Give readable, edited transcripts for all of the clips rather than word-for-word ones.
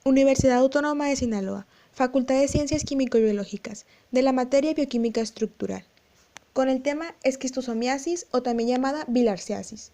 Universidad Autónoma de Sinaloa, Facultad de Ciencias Químico-Biológicas, de la materia Bioquímica Estructural, con el tema esquistosomiasis o también llamada bilharziasis.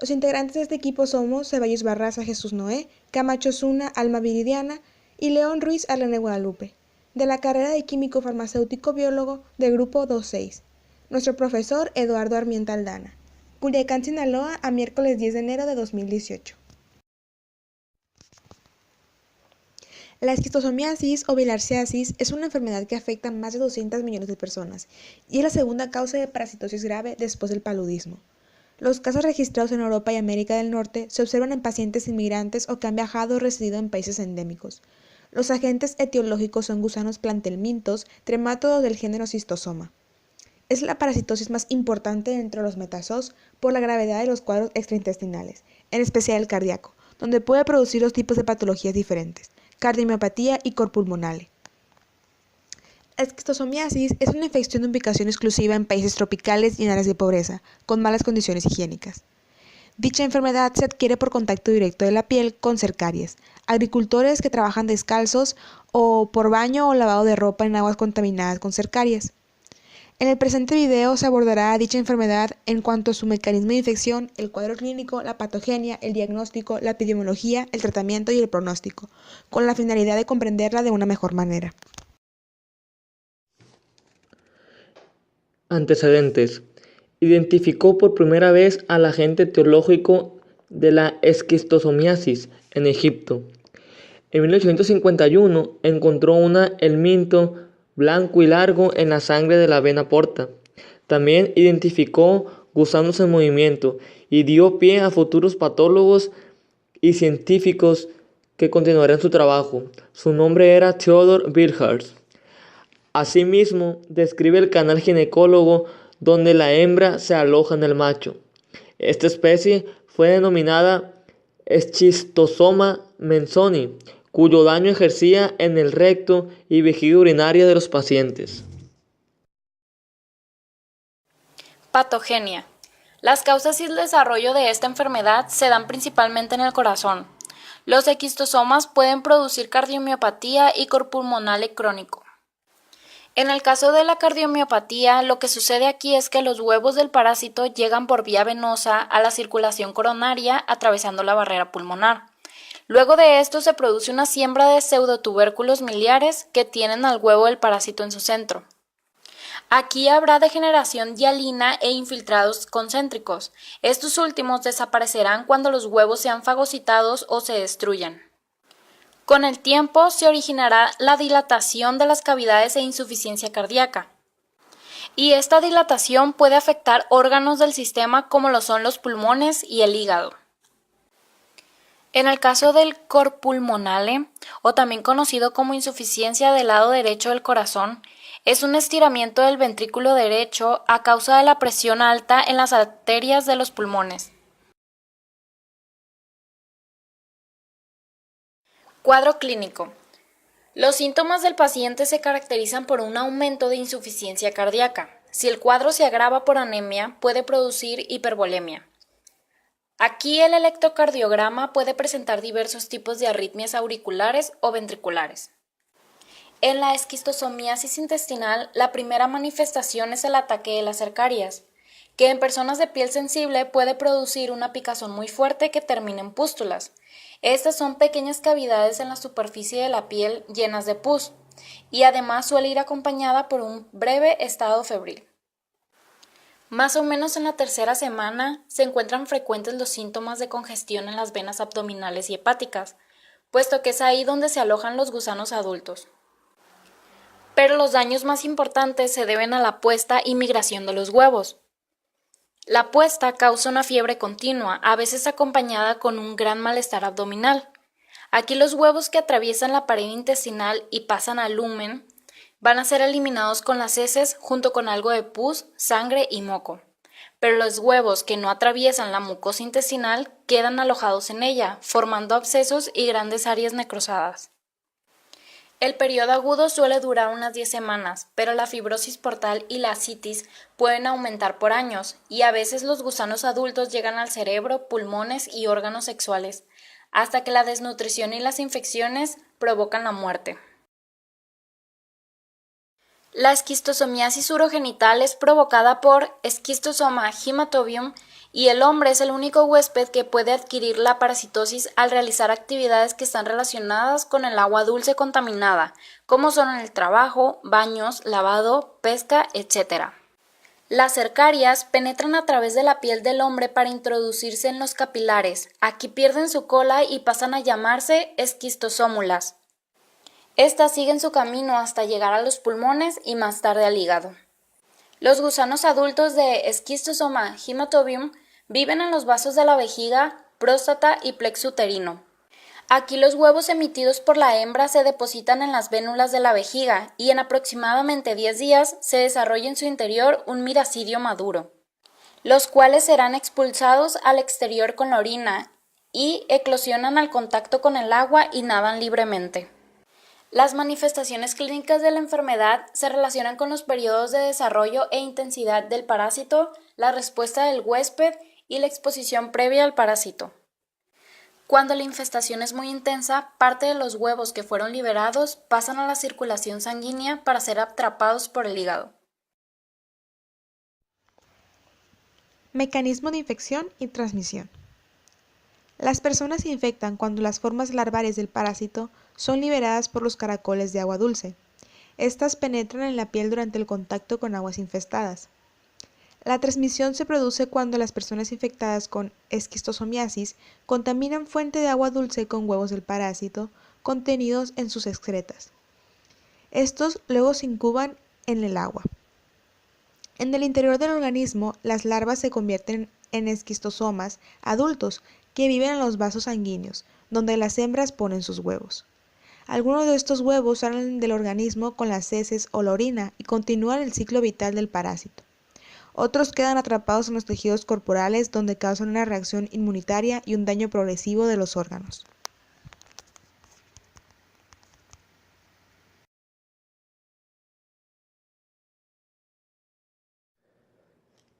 Los integrantes de este equipo somos Ceballos Barraza Jesús Noé, Camacho Zuna Alma Viridiana y León Ruiz Arlene Guadalupe, de la carrera de Químico Farmacéutico Biólogo del Grupo 2.6. Nuestro profesor Eduardo Armienta Aldana. Culiacán, Sinaloa, a miércoles 10 de enero de 2018. La esquistosomiasis o bilharziasis es una enfermedad que afecta a más de 200 millones de personas y es la segunda causa de parasitosis grave después del paludismo. Los casos registrados en Europa y América del Norte se observan en pacientes inmigrantes o que han viajado o residido en países endémicos. Los agentes etiológicos son gusanos plantelmintos, tremátodos del género Schistosoma. Es la parasitosis más importante entre los metazoos por la gravedad de los cuadros extraintestinales, en especial el cardíaco, donde puede producir dos tipos de patologías diferentes, cardiomiopatía y cor pulmonale. La esquistosomiasis es una infección de ubicación exclusiva en países tropicales y en áreas de pobreza, con malas condiciones higiénicas. Dicha enfermedad se adquiere por contacto directo de la piel con cercarias, agricultores que trabajan descalzos o por baño o lavado de ropa en aguas contaminadas con cercarias. En el presente video se abordará dicha enfermedad en cuanto a su mecanismo de infección, el cuadro clínico, la patogenia, el diagnóstico, la epidemiología, el tratamiento y el pronóstico, con la finalidad de comprenderla de una mejor manera. Antecedentes. Identificó por primera vez al agente etiológico de la esquistosomiasis en Egipto. En 1851 encontró un helminto blanco y largo en la sangre de la vena porta. También identificó gusanos en movimiento y dio pie a futuros patólogos y científicos que continuarían su trabajo. Su nombre era Theodor Bilharz. Asimismo, describe el canal ginecólogo donde la hembra se aloja en el macho. Esta especie fue denominada Schistosoma mensoni, cuyo daño ejercía en el recto y vejiga urinaria de los pacientes. Patogenia. Las causas y el desarrollo de esta enfermedad se dan principalmente en el corazón. Los esquistosomas pueden producir cardiomiopatía y cor pulmonale crónico. En el caso de la cardiomiopatía, lo que sucede aquí es que los huevos del parásito llegan por vía venosa a la circulación coronaria atravesando la barrera pulmonar. Luego de esto se produce una siembra de pseudotubérculos miliares que tienen al huevo del parásito en su centro. Aquí habrá degeneración hialina e infiltrados concéntricos. Estos últimos desaparecerán cuando los huevos sean fagocitados o se destruyan. Con el tiempo se originará la dilatación de las cavidades e insuficiencia cardíaca. Y esta dilatación puede afectar órganos del sistema como lo son los pulmones y el hígado. En el caso del cor pulmonale, o también conocido como insuficiencia del lado derecho del corazón, es un estiramiento del ventrículo derecho a causa de la presión alta en las arterias de los pulmones. Cuadro clínico. Los síntomas del paciente se caracterizan por un aumento de insuficiencia cardíaca. Si el cuadro se agrava por anemia, puede producir hipervolemia. Aquí el electrocardiograma puede presentar diversos tipos de arritmias auriculares o ventriculares. En la esquistosomiasis intestinal, la primera manifestación es el ataque de las cercarias, que en personas de piel sensible puede producir una picazón muy fuerte que termina en pústulas. Estas son pequeñas cavidades en la superficie de la piel llenas de pus, y además suele ir acompañada por un breve estado febril. Más o menos en la tercera semana se encuentran frecuentes los síntomas de congestión en las venas abdominales y hepáticas, puesto que es ahí donde se alojan los gusanos adultos. Pero los daños más importantes se deben a la puesta y migración de los huevos. La puesta causa una fiebre continua, a veces acompañada con un gran malestar abdominal. Aquí los huevos que atraviesan la pared intestinal y pasan al lumen van a ser eliminados con las heces junto con algo de pus, sangre y moco. Pero los huevos que no atraviesan la mucosa intestinal quedan alojados en ella, formando abscesos y grandes áreas necrosadas. El periodo agudo suele durar unas 10 semanas, pero la fibrosis portal y la ascitis pueden aumentar por años, y a veces los gusanos adultos llegan al cerebro, pulmones y órganos sexuales, hasta que la desnutrición y las infecciones provocan la muerte. La esquistosomiasis urogenital es provocada por Schistosoma hematobium y el hombre es el único huésped que puede adquirir la parasitosis al realizar actividades que están relacionadas con el agua dulce contaminada, como son el trabajo, baños, lavado, pesca, etc. Las cercarias penetran a través de la piel del hombre para introducirse en los capilares. Aquí pierden su cola y pasan a llamarse esquistosómulas. Estas siguen su camino hasta llegar a los pulmones y más tarde al hígado. Los gusanos adultos de Schistosoma hematobium viven en los vasos de la vejiga, próstata y plexo uterino. Aquí los huevos emitidos por la hembra se depositan en las vénulas de la vejiga y en aproximadamente 10 días se desarrolla en su interior un miracidio maduro, los cuales serán expulsados al exterior con la orina y eclosionan al contacto con el agua y nadan libremente. Las manifestaciones clínicas de la enfermedad se relacionan con los periodos de desarrollo e intensidad del parásito, la respuesta del huésped y la exposición previa al parásito. Cuando la infestación es muy intensa, parte de los huevos que fueron liberados pasan a la circulación sanguínea para ser atrapados por el hígado. Mecanismo de infección y transmisión. Las personas se infectan cuando las formas larvales del parásito son liberadas por los caracoles de agua dulce. Estas penetran en la piel durante el contacto con aguas infestadas. La transmisión se produce cuando las personas infectadas con esquistosomiasis contaminan fuente de agua dulce con huevos del parásito contenidos en sus excretas. Estos luego se incuban en el agua. En el interior del organismo, las larvas se convierten en esquistosomas adultos que viven en los vasos sanguíneos, donde las hembras ponen sus huevos. Algunos de estos huevos salen del organismo con las heces o la orina y continúan el ciclo vital del parásito. Otros quedan atrapados en los tejidos corporales donde causan una reacción inmunitaria y un daño progresivo de los órganos.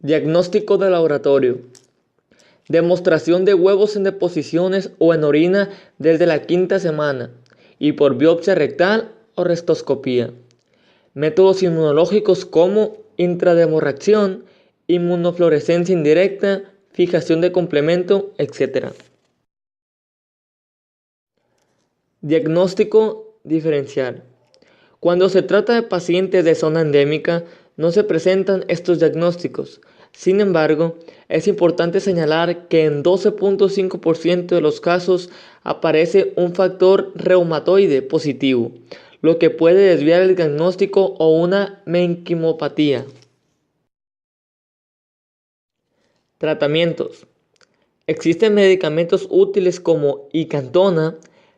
Diagnóstico de laboratorio. Demostración de huevos en deposiciones o en orina desde la 5ª semana y por biopsia rectal o rectoscopía. Métodos inmunológicos como intrademorracción, inmunofluorescencia indirecta, fijación de complemento, etc. Diagnóstico diferencial. Cuando se trata de pacientes de zona endémica, no se presentan estos diagnósticos. Sin embargo, es importante señalar que en 12.5% de los casos aparece un factor reumatoide positivo, lo que puede desviar el diagnóstico o una meningiopatía. Tratamientos. Existen medicamentos útiles como icantona,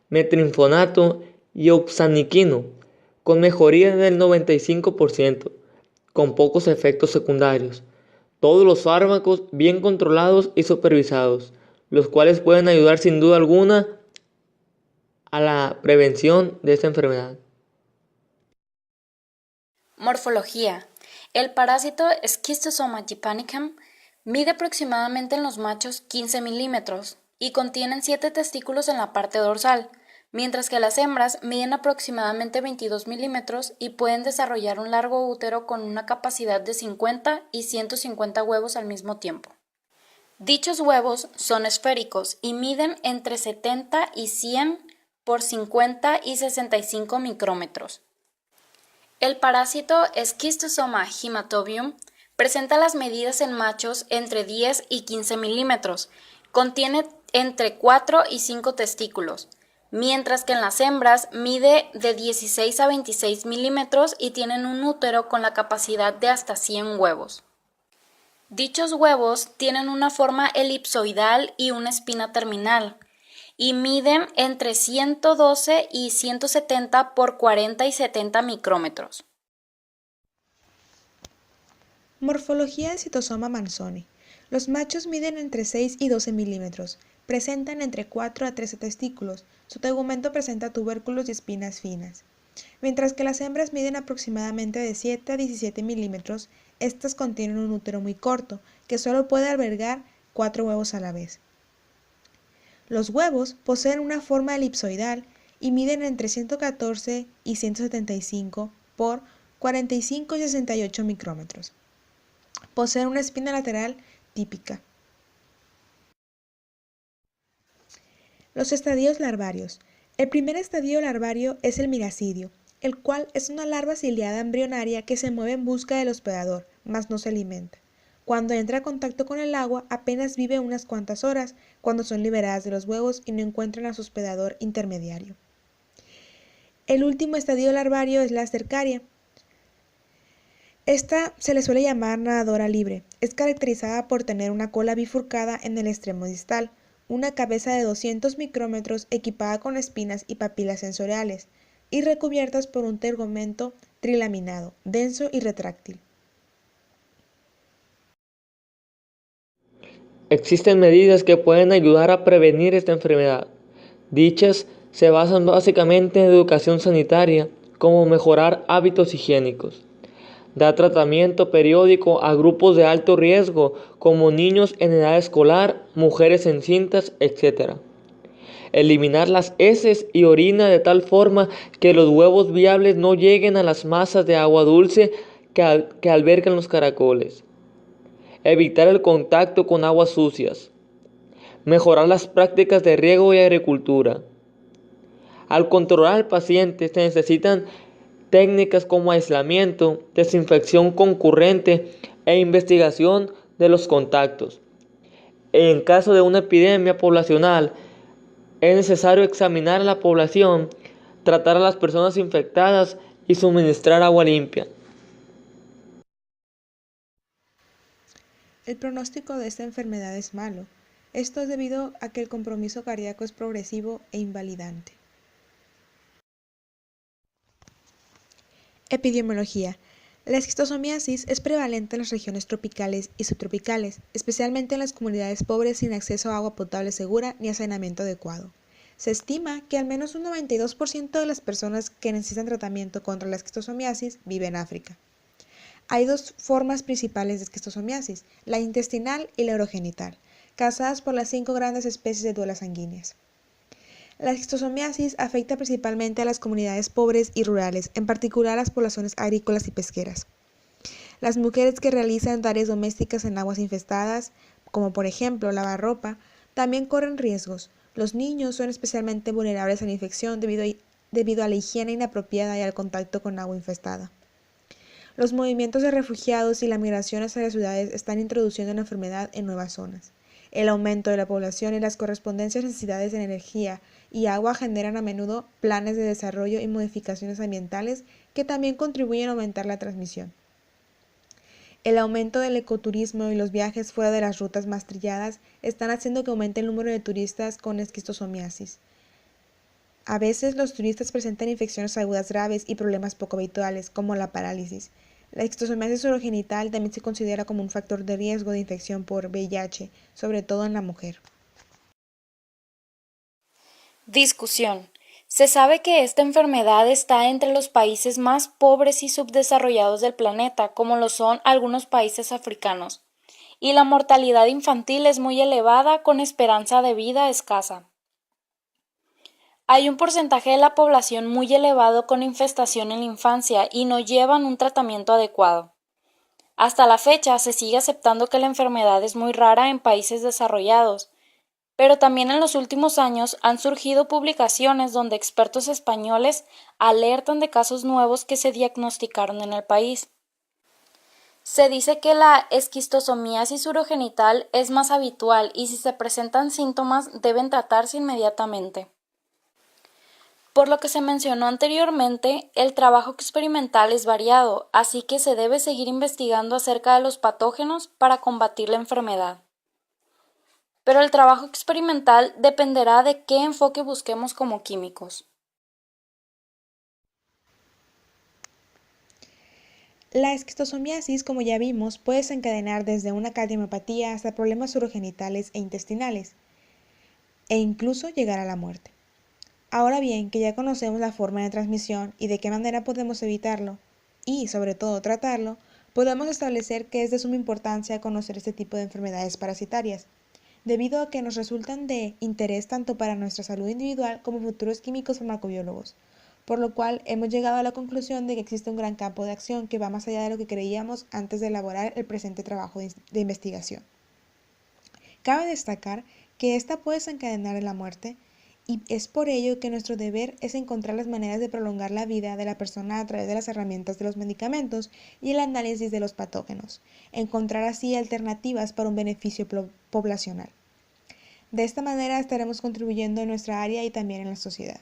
metrinfonato y oxaniquino, con mejoría del 95%, con pocos efectos secundarios. Todos los fármacos bien controlados y supervisados, los cuales pueden ayudar sin duda alguna a la prevención de esta enfermedad. Morfología. El parásito Schistosoma japonicum mide aproximadamente en los machos 15 milímetros y contienen 7 testículos en la parte dorsal, mientras que las hembras miden aproximadamente 22 milímetros y pueden desarrollar un largo útero con una capacidad de 50 y 150 huevos al mismo tiempo. Dichos huevos son esféricos y miden entre 70 y 100 por 50 y 65 micrómetros. El parásito Schistosoma hematobium presenta las medidas en machos entre 10 y 15 milímetros, contiene entre 4 y 5 testículos, mientras que en las hembras mide de 16 a 26 milímetros y tienen un útero con la capacidad de hasta 100 huevos. Dichos huevos tienen una forma elipsoidal y una espina terminal, y miden entre 112 y 170 por 40 y 70 micrómetros. Morfología de citosoma manzoni. Los machos miden entre 6 y 12 milímetros. Presentan entre 4 a 13 testículos. Su tegumento presenta tubérculos y espinas finas. Mientras que las hembras miden aproximadamente de 7 a 17 milímetros, estas contienen un útero muy corto, que solo puede albergar 4 huevos a la vez. Los huevos poseen una forma elipsoidal y miden entre 114 y 175 por 45 y 68 micrómetros. Poseen una espina lateral típica. Los estadios larvarios. El primer estadio larvario es el miracidio, el cual es una larva ciliada embrionaria que se mueve en busca del hospedador, mas no se alimenta. Cuando entra en contacto con el agua, apenas vive unas cuantas horas, cuando son liberadas de los huevos y no encuentran a su hospedador intermediario. El último estadio larvario es la cercaria. Esta se le suele llamar nadadora libre. Es caracterizada por tener una cola bifurcada en el extremo distal, una cabeza de 200 micrómetros equipada con espinas y papilas sensoriales, y recubiertas por un tegumento trilaminado, denso y retráctil. Existen medidas que pueden ayudar a prevenir esta enfermedad. Dichas se basan básicamente en educación sanitaria, como mejorar hábitos higiénicos, dar tratamiento periódico a grupos de alto riesgo, como niños en edad escolar, mujeres encintas, etc. Eliminar las heces y orina de tal forma que los huevos viables no lleguen a las masas de agua dulce que albergan los caracoles. Evitar el contacto con aguas sucias. Mejorar las prácticas de riego y agricultura. Al controlar al paciente se necesitan técnicas como aislamiento, desinfección concurrente e investigación de los contactos. En caso de una epidemia poblacional, es necesario examinar a la población, tratar a las personas infectadas y suministrar agua limpia. El pronóstico de esta enfermedad es malo. Esto es debido a que el compromiso cardíaco es progresivo e invalidante. Epidemiología. La esquistosomiasis es prevalente en las regiones tropicales y subtropicales, especialmente en las comunidades pobres sin acceso a agua potable segura ni a saneamiento adecuado. Se estima que al menos un 92% de las personas que necesitan tratamiento contra la esquistosomiasis vive en África. Hay dos formas principales de esquistosomiasis, la intestinal y la urogenital, causadas por las 5 grandes especies de duelas sanguíneas. La esquistosomiasis afecta principalmente a las comunidades pobres y rurales, en particular a las poblaciones agrícolas y pesqueras. Las mujeres que realizan tareas domésticas en aguas infestadas, como por ejemplo lavar ropa, también corren riesgos. Los niños son especialmente vulnerables a la infección debido a la higiene inapropiada y al contacto con agua infestada. Los movimientos de refugiados y la migración hacia las ciudades están introduciendo la enfermedad en nuevas zonas. El aumento de la población y las correspondientes necesidades de energía y agua generan a menudo planes de desarrollo y modificaciones ambientales que también contribuyen a aumentar la transmisión. El aumento del ecoturismo y los viajes fuera de las rutas más trilladas están haciendo que aumente el número de turistas con esquistosomiasis. A veces los turistas presentan infecciones agudas graves y problemas poco habituales, como la parálisis. La esquistosomiasis urogenital también se considera como un factor de riesgo de infección por VIH, sobre todo en la mujer. Discusión. Se sabe que esta enfermedad está entre los países más pobres y subdesarrollados del planeta, como lo son algunos países africanos, y la mortalidad infantil es muy elevada con esperanza de vida escasa. Hay un porcentaje de la población muy elevado con infestación en la infancia y no llevan un tratamiento adecuado. Hasta la fecha se sigue aceptando que la enfermedad es muy rara en países desarrollados, pero también en los últimos años han surgido publicaciones donde expertos españoles alertan de casos nuevos que se diagnosticaron en el país. Se dice que la esquistosomiasis urogenital es más habitual y si se presentan síntomas deben tratarse inmediatamente. Por lo que se mencionó anteriormente, el trabajo experimental es variado, así que se debe seguir investigando acerca de los patógenos para combatir la enfermedad. Pero el trabajo experimental dependerá de qué enfoque busquemos como químicos. La esquistosomiasis, como ya vimos, puede desencadenar desde una cardiomiopatía hasta problemas urogenitales e intestinales, e incluso llegar a la muerte. Ahora bien, que ya conocemos la forma de transmisión y de qué manera podemos evitarlo, y sobre todo tratarlo, podemos establecer que es de suma importancia conocer este tipo de enfermedades parasitarias. debido a que nos resultan de interés tanto para nuestra salud individual como futuros químicos farmacobiólogos, por lo cual hemos llegado a la conclusión de que existe un gran campo de acción que va más allá de lo que creíamos antes de elaborar el presente trabajo de investigación. Cabe destacar que esta puede desencadenar en la muerte, y es por ello que nuestro deber es encontrar las maneras de prolongar la vida de la persona a través de las herramientas de los medicamentos y el análisis de los patógenos, encontrar así alternativas para un beneficio poblacional. De esta manera estaremos contribuyendo en nuestra área y también en la sociedad.